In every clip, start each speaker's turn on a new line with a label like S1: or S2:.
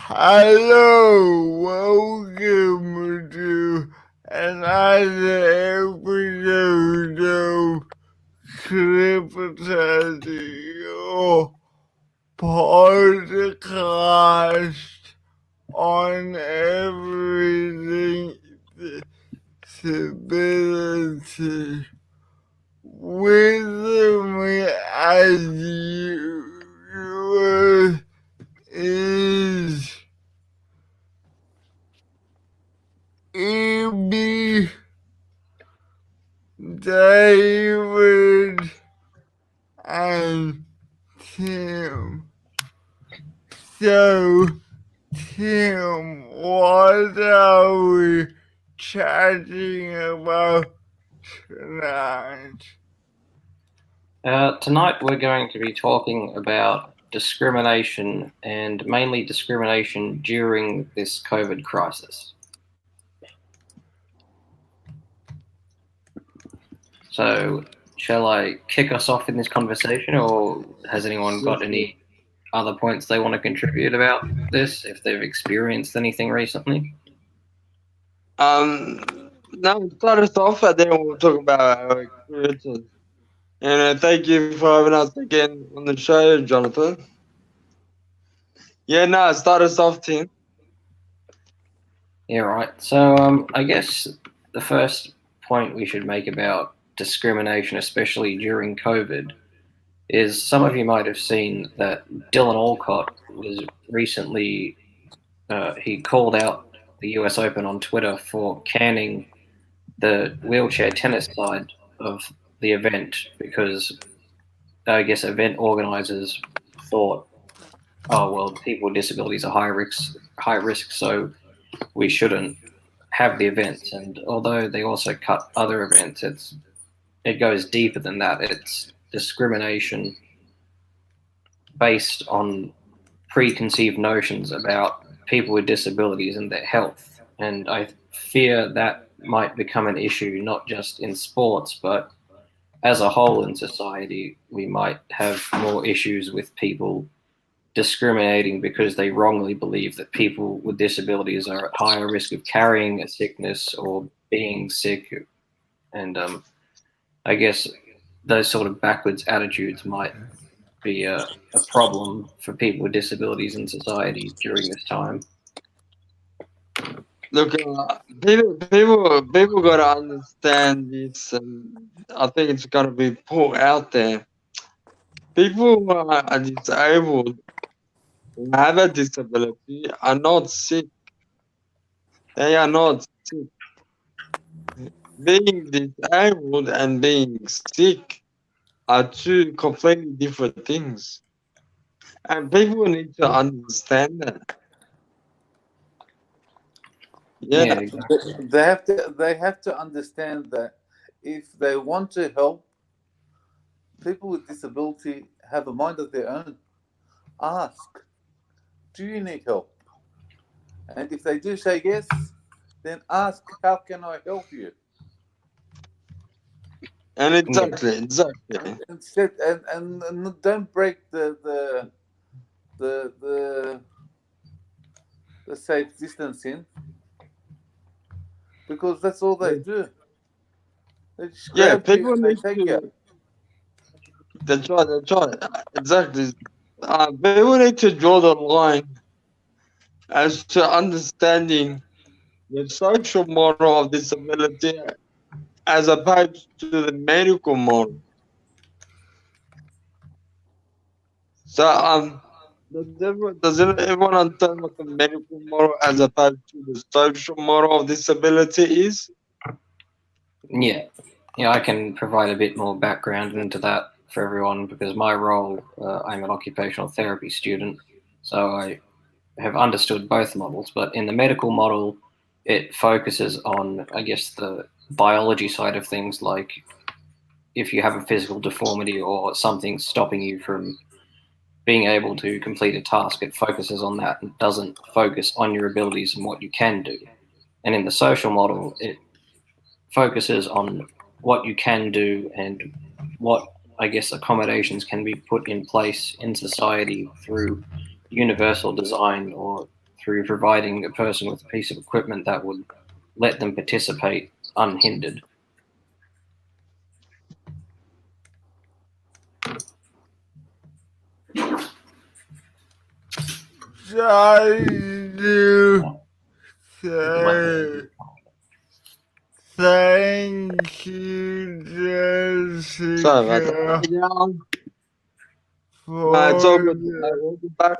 S1: Hello, welcome to another episode of CripChat, your podcast on everything disability. With me as usual is Amy, David, and Tim. So, Tim, what are we chatting about tonight?
S2: Tonight we're going to be talking about discrimination and mainly discrimination during this COVID crisis. So, shall I kick us off in this conversation, or has anyone got any other points they want to contribute about this, if they've experienced anything recently?
S3: Now start us off, and then we'll talk about our experiences. And thank you for having us again on the show, Jonathan. Yeah, start us off, Tim.
S2: Yeah, right. So, I guess the first point we should make about discrimination, especially during COVID, is some of you might have seen that Dylan Alcott was recently, he called out the US Open on Twitter for canning the wheelchair tennis side of the event because I guess event organizers thought, oh, well, people with disabilities are high risk, so we shouldn't have the events. And although they also cut other events, it goes deeper than that. It's discrimination based on preconceived notions about people with disabilities and their health. And I fear that might become an issue not just in sports, but as a whole in society. We might have more issues with people discriminating because they wrongly believe that people with disabilities are at higher risk of carrying a sickness or being sick. And I guess those sort of backwards attitudes might be a problem for people with disabilities in society during this time.
S3: Look, people gotta understand this, and I think it's gotta be put out there. People who are disabled, who have a disability, are not sick. They are not sick. Being disabled and being sick are two completely different things. And people need to understand that.
S2: Yeah,
S3: Yeah,
S2: exactly.
S4: They have to understand that if they want to help, people with disability have a mind of their own. Ask, do you need help? And if they do say yes, then ask, how can I help you?
S3: and exactly.
S4: Instead, and don't break the the safe distancing, because that's all they do. They just
S3: Yeah,
S4: grab you
S3: people
S4: and they
S3: need
S4: take you.
S3: to. That's right. Exactly. People need to draw the line as to understanding the social model of disability as opposed to the medical model. So, does everyone understand what the medical model as opposed to the social model of disability is?
S2: Yeah, I can provide a bit more background into that for everyone because my role, I'm an occupational therapy student, so I have understood both models. But in the medical model, it focuses on, I guess, the biology side of things, like if you have a physical deformity or something stopping you from being able to complete a task, it focuses on that and doesn't focus on your abilities and what you can do. And in the social model, it focuses on what you can do and what, I guess, accommodations can be put in place in society through universal design or through providing a person with a piece of equipment that would let them participate unhindered.
S1: I do say thank you,
S3: Sorry about
S1: Jessica,
S3: that. It's all
S1: for
S3: good. Welcome back.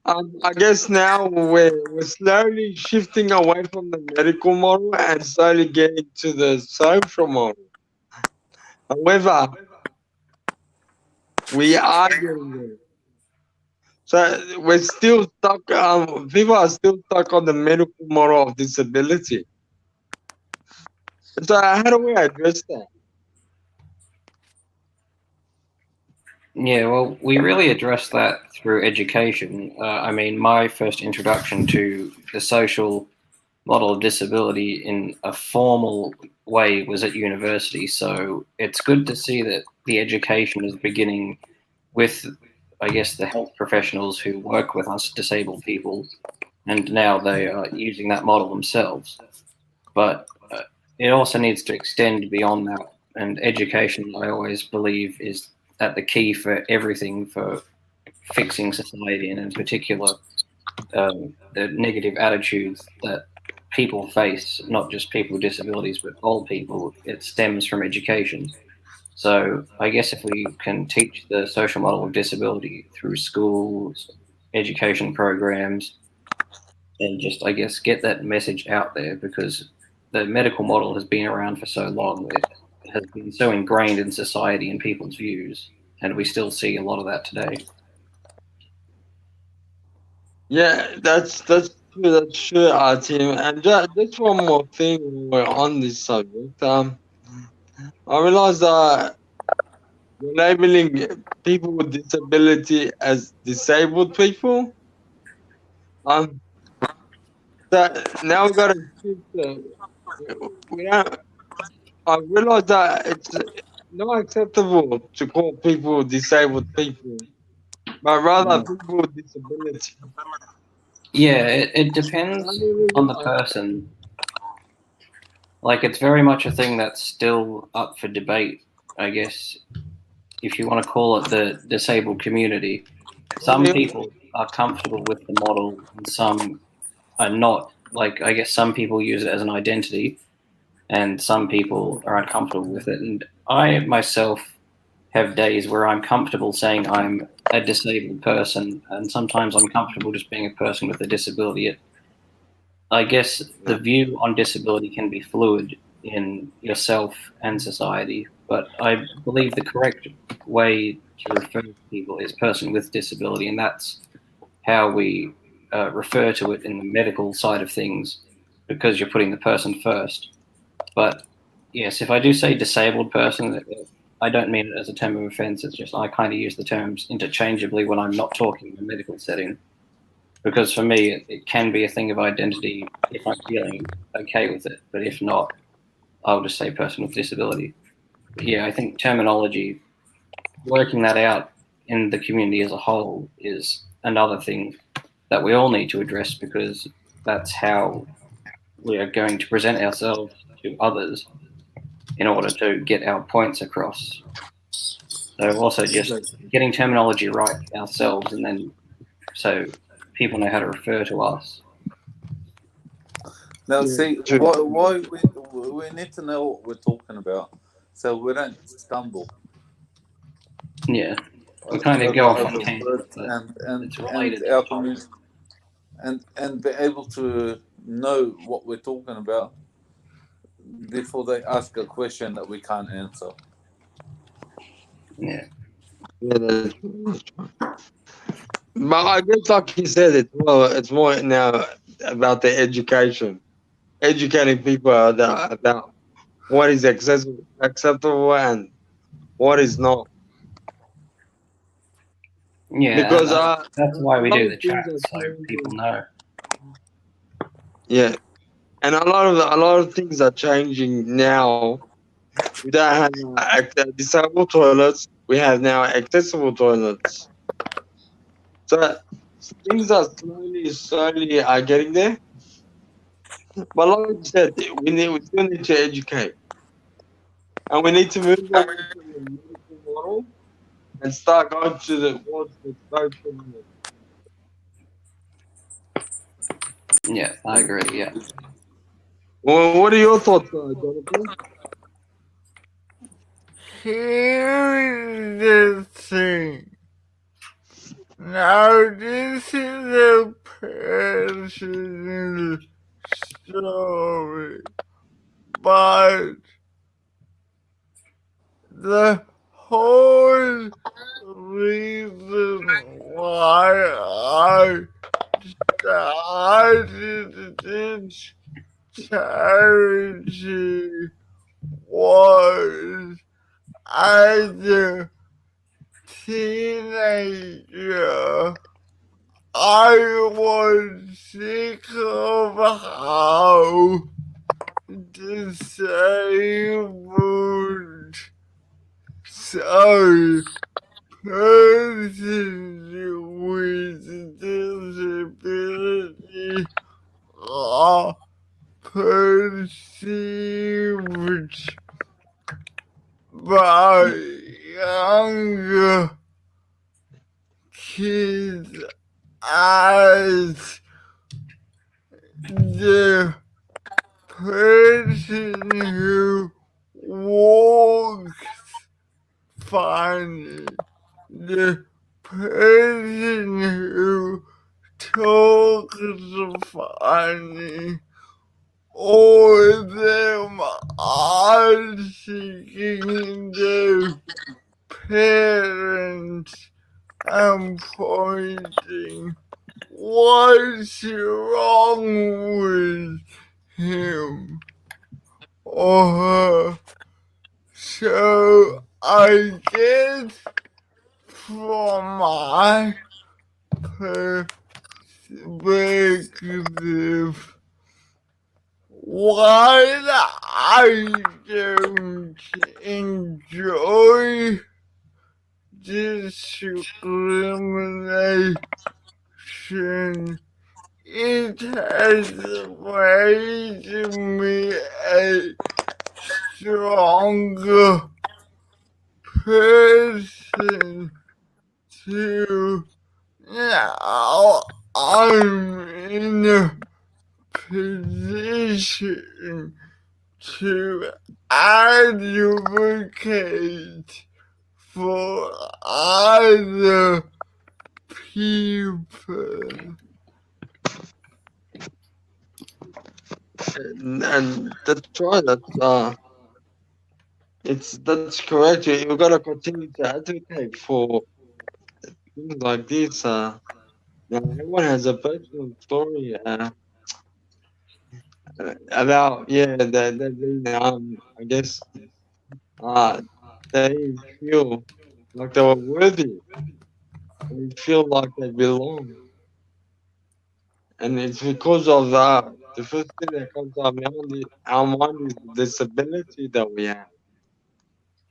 S3: I guess now we're slowly shifting away from the medical model and slowly getting to the social model. However, we are getting there. So we're still stuck. People are still stuck on the medical model of disability. So how do we address that?
S2: Yeah, well, we really address that through education. I mean, my first introduction to the social model of disability in a formal way was at university. So it's good to see that the education is beginning with, I guess, the health professionals who work with us disabled people, and now they are using that model themselves. But it also needs to extend beyond that. And education, I always believe, is at the key for everything for fixing society, and in particular, the negative attitudes that people face, not just people with disabilities, but all people. It stems from education. So I guess if we can teach the social model of disability through schools, education programs, and just, I guess, get that message out there, because the medical model has been around for so long. It has been so ingrained in society and people's views, and we still see a lot of that today.
S3: Yeah, that's true. That's true, our team. And just one more thing when we're on this subject. I realized that we're labeling people with disability as disabled people. Um, that now we gotta shift. We don't, I realize that it's not acceptable to call people disabled people, but rather people with disability.
S2: Yeah, it depends on the person. Like, it's very much a thing that's still up for debate, I guess, if you want to call it the disabled community. Some people are comfortable with the model and some are not. Like, I guess some people use it as an identity and some people are uncomfortable with it. And I myself have days where I'm comfortable saying I'm a disabled person, and sometimes I'm comfortable just being a person with a disability. I guess the view on disability can be fluid in yourself and society, but I believe the correct way to refer to people is person with disability, and that's how we refer to it in the medical side of things, because you're putting the person first. But yes, if I do say disabled person, I don't mean it as a term of offense. It's just I kind of use the terms interchangeably when I'm not talking in a medical setting. Because for me, it can be a thing of identity if I'm feeling okay with it. But if not, I'll just say person with disability. But yeah, I think terminology, working that out in the community as a whole, is another thing that we all need to address, because that's how we are going to present ourselves to others in order to get our points across. So also just getting terminology right ourselves, and then so people know how to refer to us.
S4: Now, see, why we need to know what we're talking about, so we don't stumble.
S2: Yeah, we kind of go off on
S4: over
S2: tangent,
S4: words
S2: but it's
S4: and
S2: related to
S4: our
S2: the topic.
S4: community, and be able to know what we're talking about before they ask a question that we can't answer.
S2: Yeah.
S3: Yeah, that's true. But I guess, like you said, it's more now about the education, educating people about what is acceptable and what is not.
S2: Yeah,
S3: Because
S2: that's why
S3: a
S2: we
S3: lot
S2: do
S3: of
S2: the
S3: things
S2: chat,
S3: are
S2: so people
S3: changing.
S2: know.
S3: Yeah, and a lot of things are changing now. We don't have disabled toilets. We have now accessible toilets. So things are slowly getting there. But like you said, we still need to educate, and we need to move away from the medical model and start going towards the social model.
S2: Yeah, I agree. Yeah.
S3: Well, what are your thoughts, Jonathan?
S1: Here's the thing. Now, this is a personal story, but the whole reason why I started this charity was as a teenager. I was sick of how disabled, sorry, persons with disability are perceived by younger kids as the person who walks funny, the person who talks funny, or them asking their parents and pointing, what's wrong with him or her? So I guess from my perspective, while I don't enjoy discrimination, it has made me a stronger person to now I'm in a position to advocate for other people.
S3: And that's right. That's correct. We've got to continue to advocate for things like this. Everyone has a personal story about I guess they feel like they were worthy. They feel like they belong, and it's because of the first thing that comes to our mind is the disability that we have,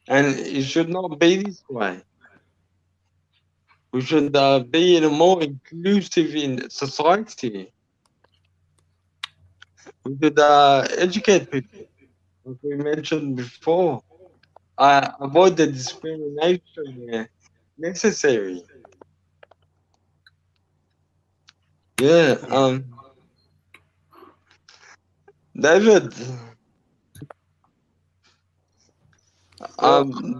S3: and it should not be this way. We should be in a more inclusive in society. We should educate people, like we mentioned before. Avoid the discrimination where necessary. Yeah. David.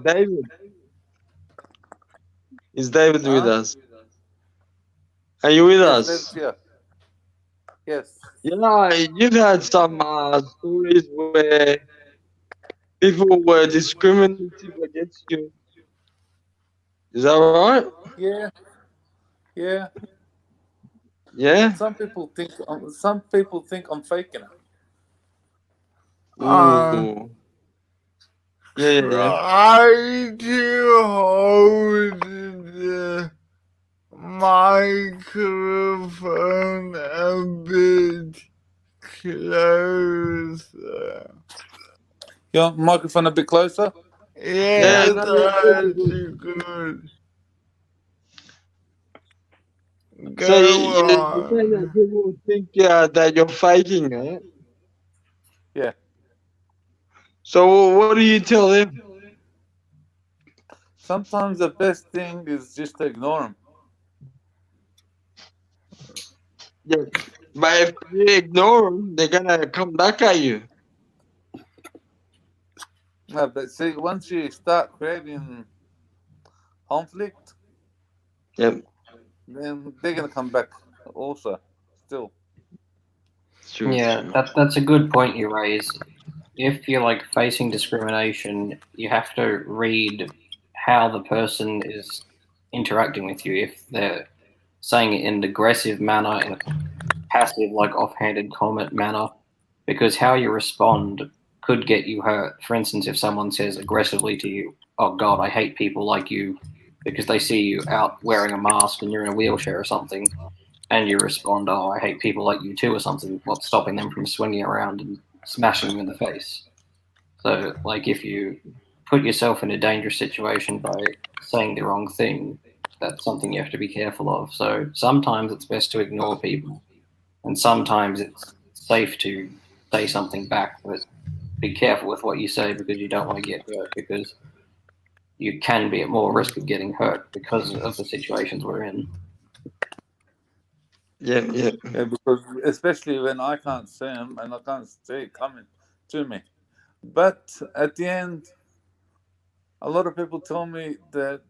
S3: David. Is David with us? Are you with
S4: Yes,
S3: us?
S4: David's here. Yes.
S3: Yeah, you've had some stories where people were discriminative against you. Is that right?
S4: Yeah. Yeah.
S3: Yeah.
S4: Some people think I'm faking it.
S3: Ooh. Yeah.
S1: Try to hold the microphone a bit closer.
S4: Your microphone a bit closer.
S1: Yeah,
S3: No, you're good.
S1: that's good.
S3: So
S1: Go
S3: you think that
S1: on.
S3: people think that you're faking it.
S4: Yeah.
S3: So what do you tell them?
S4: Sometimes the best thing is just to ignore them.
S3: Yeah. But if you ignore them, they're gonna come back at you.
S4: No, but see, once you start creating conflict,
S3: Yeah.
S4: then they're gonna come back also. Still.
S3: True.
S2: Yeah, that's a good point you raise. If you're like facing discrimination, you have to read how the person is interacting with you. If they're saying it in an aggressive manner, in a passive, like offhanded comment manner, because how you respond could get you hurt. For instance, if someone says aggressively to you, "Oh God, I hate people like you," because they see you out wearing a mask and you're in a wheelchair or something, and you respond, "Oh, I hate people like you too," or something, what's stopping them from swinging around and smashing you in the face? So, like, if you put yourself in a dangerous situation by saying the wrong thing, that's something you have to be careful of. So, sometimes it's best to ignore people, and sometimes it's safe to say something back, but be careful with what you say because you don't want to get hurt, because you can be at more risk of getting hurt because of the situations we're in.
S3: Yeah, yeah.
S4: Yeah, because especially when I can't see them and I can't see it coming to me. But at the end, a lot of people tell me that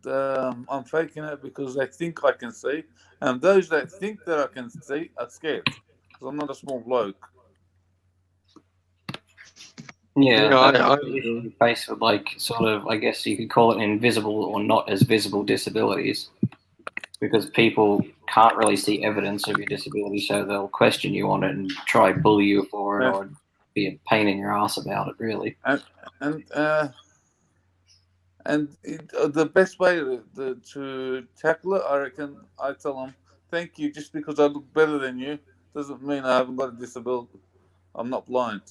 S4: I'm faking it because they think I can see, and those that think that I can see are scared because I'm not a small bloke.
S2: Yeah,
S3: Yeah,
S2: that's
S3: I
S2: the issue you face with, like, sort of, I guess you could call it invisible or not as visible disabilities, because people can't really see evidence of your disability, so they'll question you on it and try bully you for it
S4: Yeah.
S2: or be a pain in your ass about it, really.
S4: And the best way to tackle it, I reckon, I tell them, thank you, just because I look better than you doesn't mean I haven't got a disability. I'm not blind.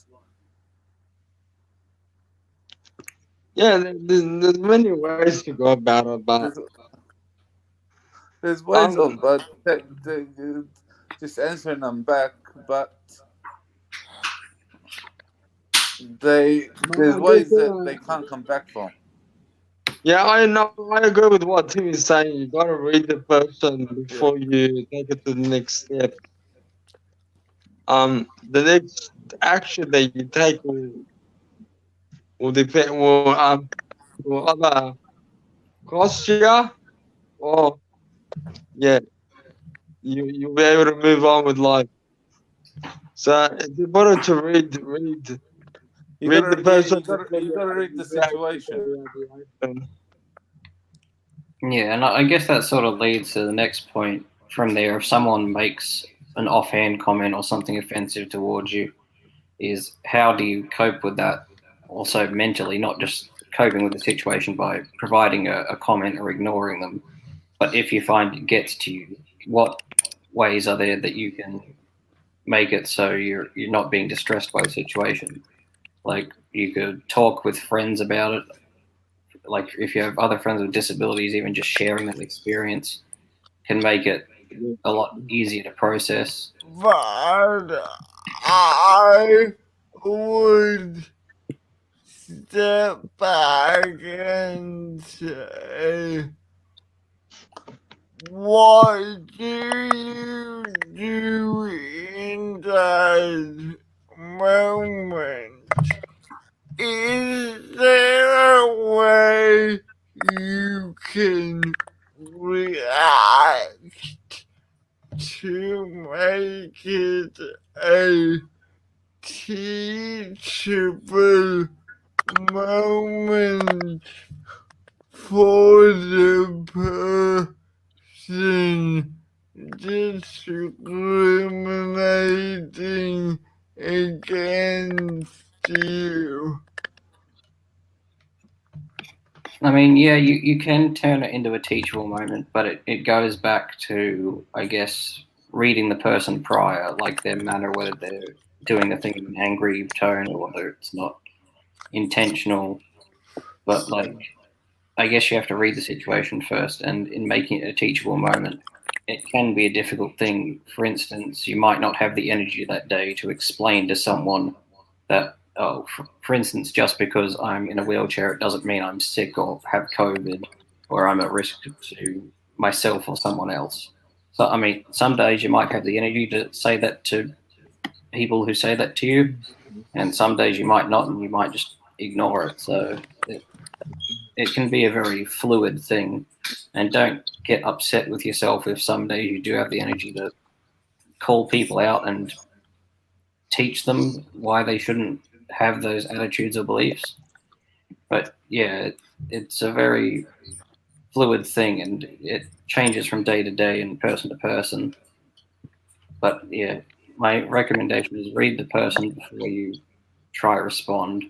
S3: yeah. There's many ways to go about it, but
S4: There's, there's ways
S3: um,
S4: of just answering them back, but
S3: but
S4: there's
S3: I guess
S4: ways that they can't come back from.
S3: yeah, I know. I agree with what Tim is saying. You gotta read the person
S4: Yeah.
S3: before you take it to the next step. The next action that you take will depend will either cost you or yeah, you'll be able to move on with life. So it's important to read the person before
S4: You gotta read the
S3: you react
S4: situation.
S3: reaction.
S2: Yeah, and I guess that sort of leads to the next point from there. If someone makes an offhand comment or something offensive towards you, is how do you cope with that also mentally, not just coping with the situation by providing a comment or ignoring them, but if you find it gets to you, what ways are there that you can make it so you're not being distressed by the situation? Like, you could talk with friends about it. Like, if you have other friends with disabilities, even just sharing that experience can make it a lot easier to process.
S1: But I would step back and say, what do you do in that moment? Is there a way you can react to make it a teachable moment for the person discriminating against you?
S2: I mean, yeah, you can turn it into a teachable moment, but it goes back to, I guess, reading the person prior, like their manner, whether they're doing the thing in an angry tone or whether it's not intentional. But, like, I guess you have to read the situation first, and in making it a teachable moment, it can be a difficult thing. For instance, you might not have the energy that day to explain to someone that, oh, for instance, just because I'm in a wheelchair, it doesn't mean I'm sick or have COVID or I'm at risk to myself or someone else. So, I mean, some days you might have the energy to say that to people who say that to you, and some days you might not, and you might just ignore it. So it can be a very fluid thing, and don't get upset with yourself if some days you do have the energy to call people out and teach them why they shouldn't have those attitudes or beliefs. But yeah, it's a very fluid thing, and it changes from day to day and person to person. But yeah, my recommendation is read the person before you try to respond.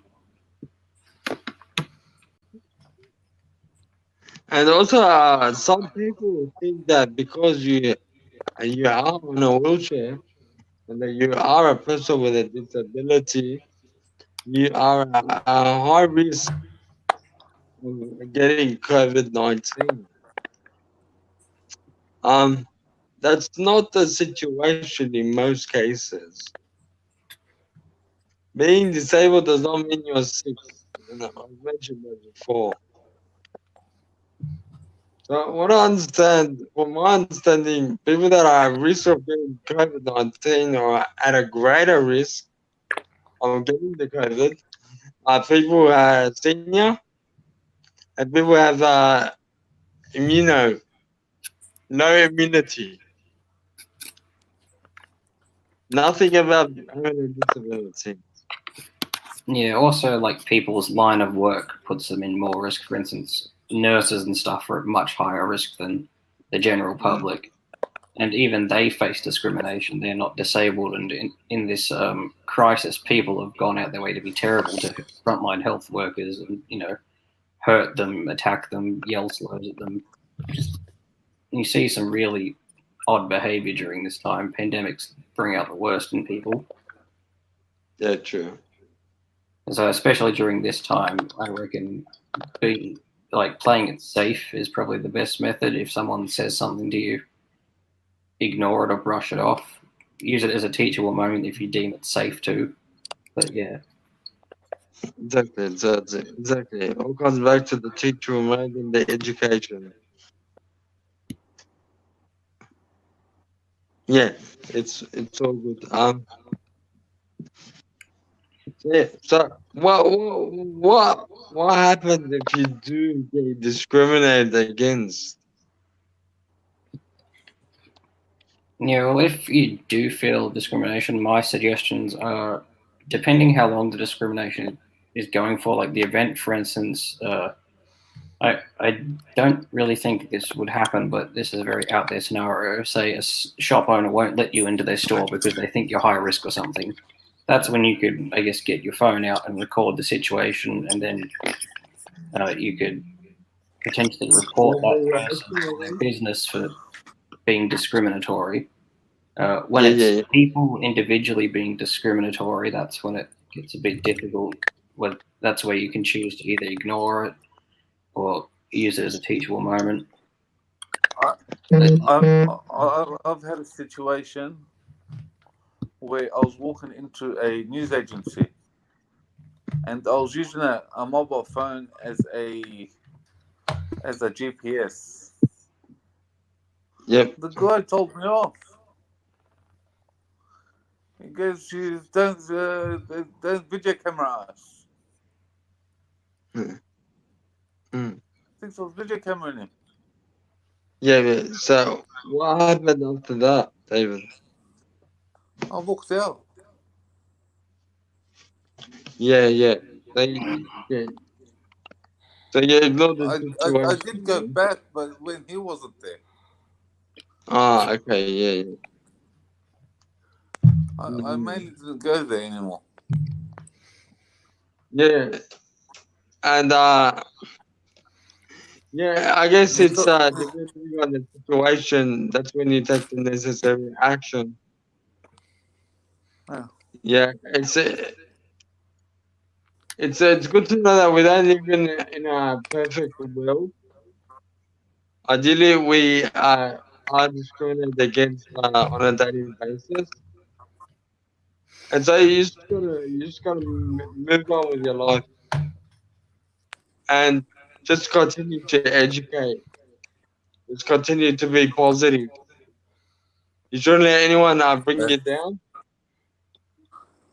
S3: And also, some people think that because you are on a wheelchair and that you are a person with a disability, you are a high risk of getting COVID-19. That's not the situation in most cases. Being disabled does not mean you're sick. I've mentioned that before. So what I understand, from my understanding, people that are at risk of getting COVID-19 or at a greater risk of getting the COVID are people who are senior and people who have low immunity. Nothing about having a disability.
S2: Yeah, also like people's line of work puts them in more risk. For instance, nurses and stuff are at much higher risk than the general public, and even they face discrimination. They're not disabled, and in this crisis, people have gone out their way to be terrible to frontline health workers, and hurt them, attack them, yell slurs at them. You see some really odd behavior during this time. Pandemics bring out the worst in people.
S3: Yeah, true.
S2: So especially during this time, I reckon being playing it safe is probably the best method. If someone says something to you, ignore it or brush it off. Use it as a teachable moment if you deem it safe to. But yeah.
S3: Exactly. It all comes back to the teacher mind and the education. Yeah, it's all good. Yeah. So what happens if you do get discriminated against?
S2: Yeah, well, if you do feel discrimination, my suggestions are, depending how long the discrimination is going for, like the event, for instance, I don't really think this would happen, but this is a very out there scenario. Say a shop owner won't let you into their store because they think you're high risk or something. That's when you could, I guess, get your phone out and record the situation, and then you could potentially report that person or their business for being discriminatory. When it's people individually being discriminatory, that's when it gets a bit difficult. Well, that's where you can choose to either ignore it or use it as a teachable moment.
S4: I've had a situation where I was walking into a news agency and I was using a mobile phone as a GPS.
S3: Yep.
S4: The guy told me off. He goes, "You don't video camera us." Thinks I was video cameraing him.
S3: Yeah. So what happened after that, David?
S4: I walked out.
S3: Yeah. So you ignored the situation.
S4: I did go back, but when he wasn't there.
S3: Okay, yeah.
S4: I mainly didn't go there anymore.
S3: Yeah. And yeah, I guess it's depending on the situation, that's when you take the necessary action. Yeah, it's good to know that we don't live in a perfect world. Ideally, are discriminated against on a daily basis. And so you just gotta move on with your life and just continue to educate. Just continue to be positive. You shouldn't let anyone bring you down.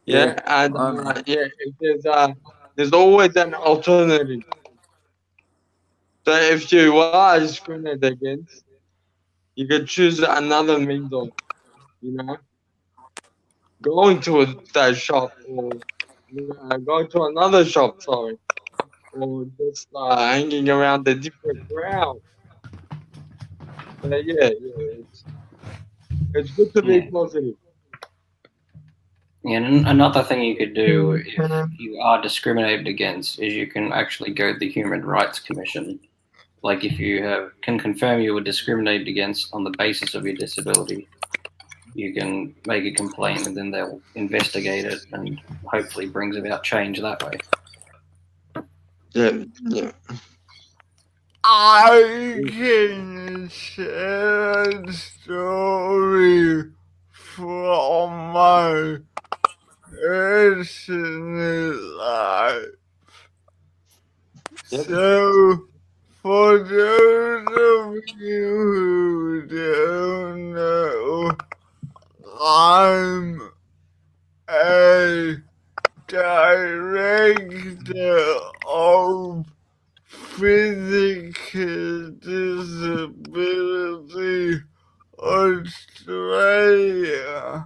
S3: Yeah, and
S4: I know.
S3: if there's always an alternative. So if you are discriminated against, you could choose another means of, you know, going to that shop or going to another shop. Sorry, or just hanging around a different crowd. It's good to be
S2: Yeah.
S3: positive.
S2: And another thing you could do if you are discriminated against is you can actually go to the Human Rights Commission. Like if you can confirm you were discriminated against on the basis of your disability, you can make a complaint and then they'll investigate it and hopefully brings about change that way.
S3: Yeah.
S1: I can share a story from my personal life.
S3: Yep.
S1: So, for those of you who don't know, I'm a director of Physical Disability Australia.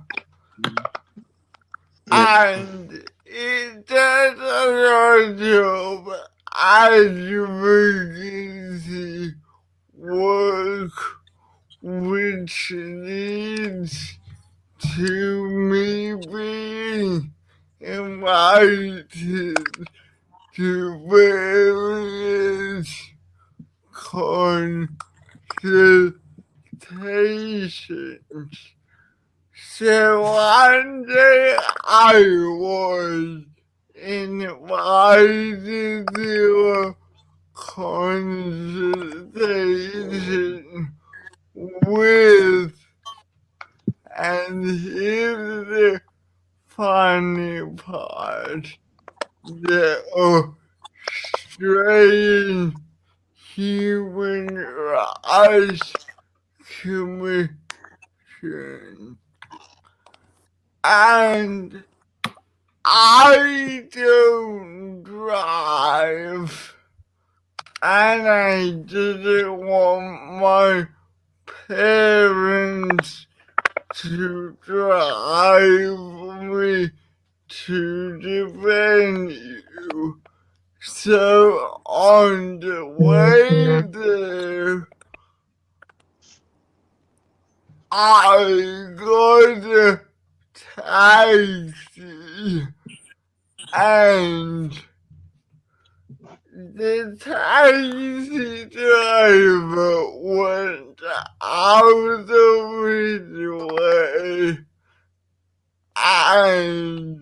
S1: And it does a lot of advocacy work which leads to me being invited to various consultations. So one day I was invited to a consultation with, and here's the funny part, the Australian Human Rights Commission. And I don't drive, and I didn't want my parents to drive me to the venue. So on the way there, I got a taxi, and the taxi driver went out of his way and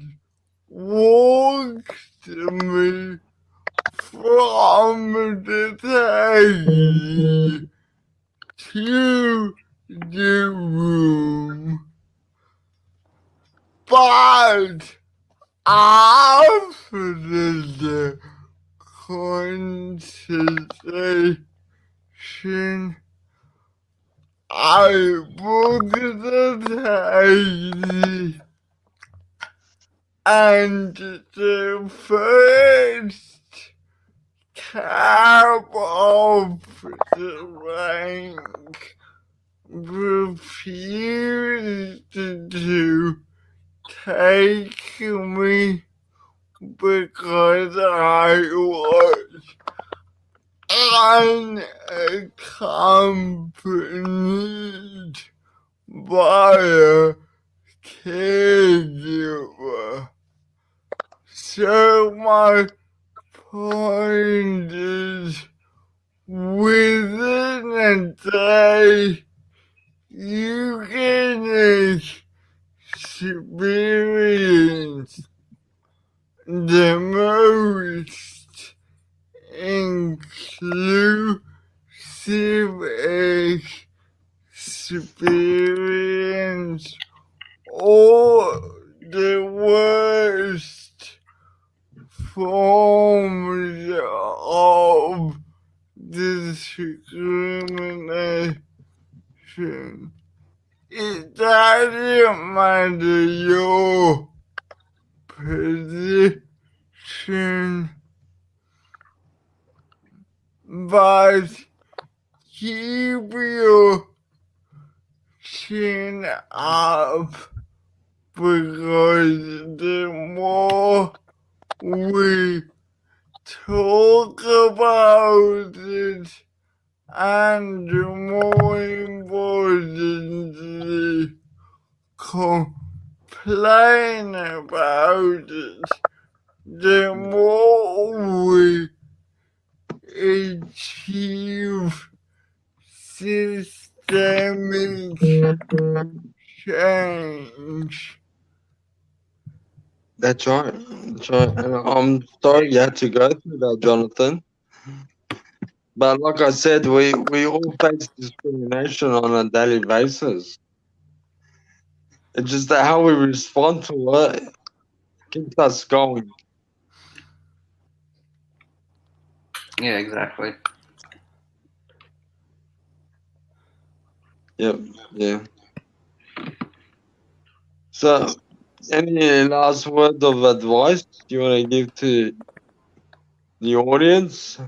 S1: walked me from the taxi to the room. But after the consultation, I booked the taxi, and the first cab off the rank refused to take me because I was unaccompanied by a caregiver. So my point is, within a day, you can experience the most inclusive experience all the worst forms of discrimination. It doesn't matter your position, but keep your chin up, because the more we talk about it, and the more importantly complain about it, the more we achieve systemic change.
S3: That's right. That's right. And I'm sorry you had to go through that, Jonathan. But like I said, we all face discrimination on a daily basis. It's just that how we respond to it keeps us going.
S2: Yeah, exactly.
S3: Yep. Yeah. So, any last word of advice you want to give to the audience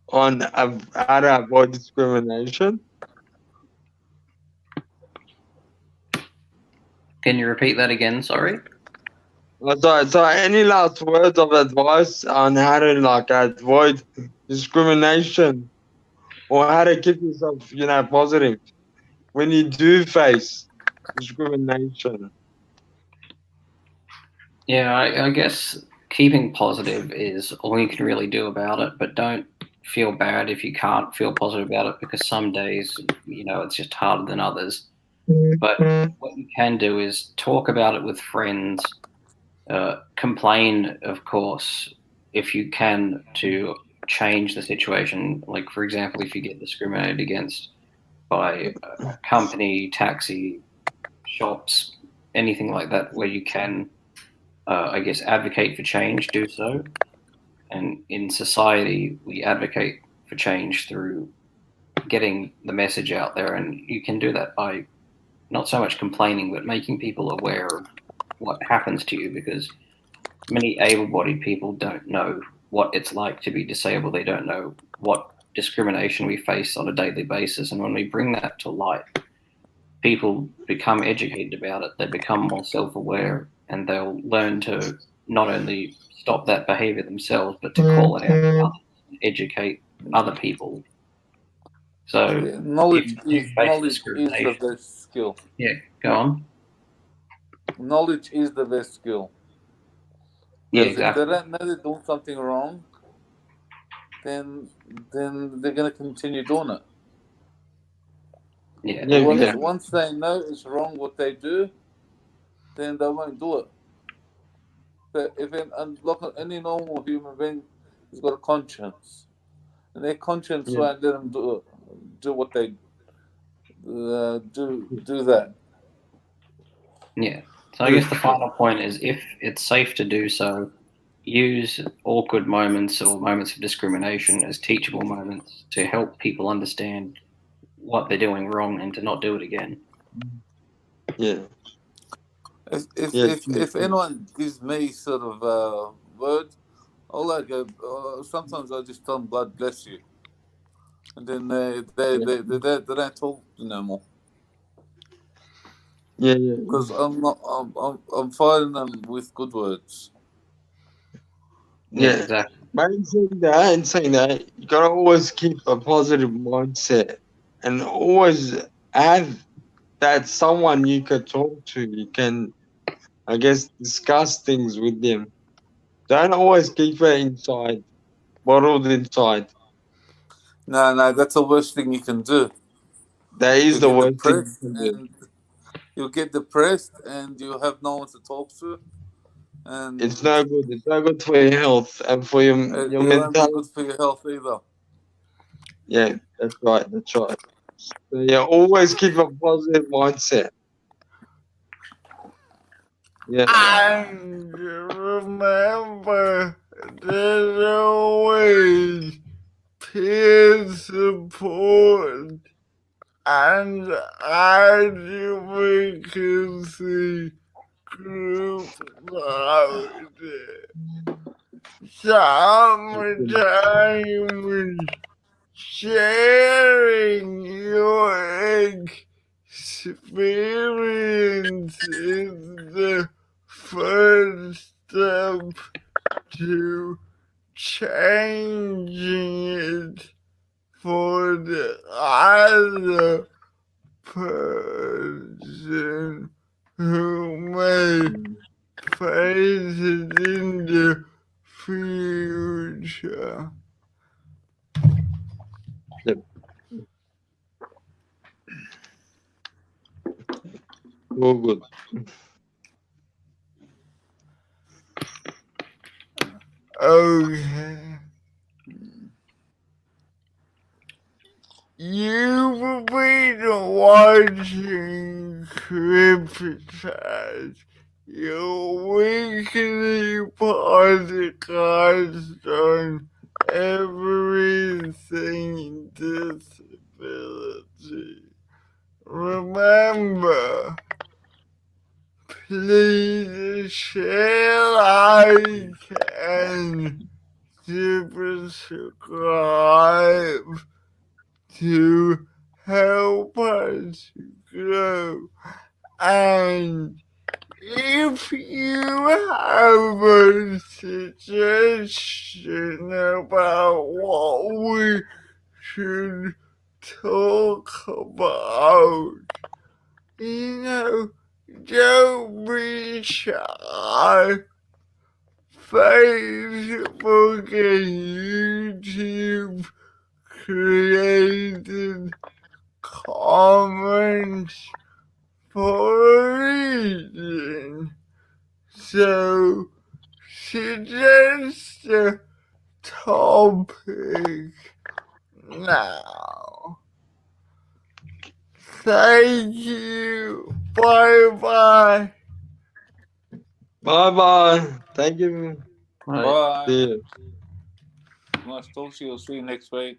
S3: on how to avoid discrimination?
S2: Can you repeat that again? Sorry.
S3: So any last words of advice on how to avoid discrimination or how to keep yourself, positive when you do face discrimination?
S2: Yeah, I guess keeping positive is all you can really do about it, but don't feel bad if you can't feel positive about it, because some days, it's just harder than others. But what you can do is talk about it with friends, complain, of course, if you can, to change the situation. Like, for example, if you get discriminated against by a company, taxi, shops, anything like that, where you can, I guess, advocate for change, do so. And in society, we advocate for change through getting the message out there. And you can do that by not so much complaining, but making people aware of what happens to you, because many able-bodied people don't know what it's like to be disabled. They don't know what discrimination we face on a daily basis. And when we bring that to light, people become educated about it, they become more self-aware, and they'll learn to not only stop that behavior themselves, but to call it out to others and educate other people. So
S4: Knowledge
S2: if you
S4: is
S2: face
S4: knowledge is the
S2: discrimination,
S4: best skill.
S2: yeah, go on.
S4: Knowledge is the best skill.
S2: Yeah,
S4: Because if
S2: exactly.
S4: they don't know they're doing something wrong, then they're gonna continue doing it.
S2: Yeah,
S3: Yeah,
S2: exactly.
S4: Once they know it's wrong what they do, then they won't do it. But if any normal human being has got a conscience, and their conscience
S3: Yeah.
S4: won't let them do what they do that.
S2: Yeah. So I guess the final point is, if it's safe to do so, use awkward moments or moments of discrimination as teachable moments to help people understand what they're doing wrong and to not do it again.
S3: Yeah.
S4: If anyone gives me sort of word, I'll go. Sometimes I just tell them God bless you, and then they don't talk no more.
S3: Yeah.
S4: Because I'm fighting them with good words.
S2: Yeah, exactly.
S3: But in saying that, you gotta always keep a positive mindset and always have that someone you can talk to. You can, I guess, discuss things with them. Don't always keep it inside, bottled inside.
S4: No, that's the worst thing you can do.
S3: That is
S4: You'll
S3: the
S4: get
S3: worst thing
S4: depressed,
S3: you can do.
S4: and you'll get depressed, and you'll have no one to talk to, and
S3: It's no good. It's no good for your health and for your
S4: it won't be
S3: mentality.
S4: good for your health either.
S3: Yeah, that's right. That's right. So yeah, always keep a positive mindset. Yeah.
S1: And remember, there's always peer support and advocacy groups out there. Sometimes sharing your experience is the first step to changing it for the other person who may face it in the future.
S3: All good.
S1: Okay. You've been watching CripChat, your weekly podcast on everything disability. Remember, please share, like, and subscribe to help us grow. And if you have a suggestion about what we should talk about, don't be shy. Facebook and YouTube created comments for a reason. So suggest a topic now. Thank you. Bye-bye.
S3: Bye. Thank you.
S4: Bye.
S3: See you.
S4: Nice talk to you. See you next week.